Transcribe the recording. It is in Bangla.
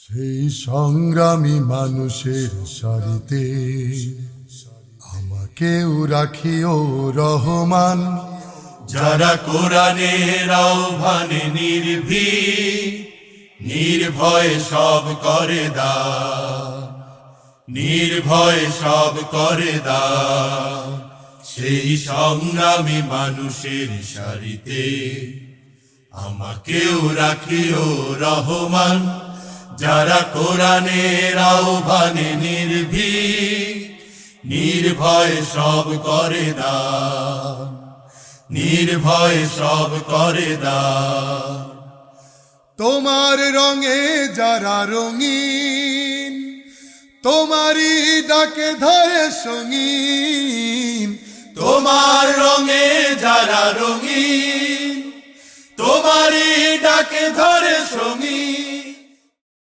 সেই সংগ্রামী মানুষের সারিতে আমাকেও রাখিও রহমান, যারা কোরআনের আহ্বানে নির্ভয়ে সব করে দান, নির্ভয়ে সব করে দান। সেই সংগ্রামী মানুষের সারিতে আমাকেও রাখিও রহমান, যারা কোরআনের আহ্বানে নির্ভয়ে সব করে দান, নির্ভয়ে সব করে দান। তোমার রঙে যারা রঙিন, তোমারই ডাকে ধরে সঙ্গীন। তোমার রঙে যারা রঙিন, তোমারই ডাকে ধরে সঙ্গীন।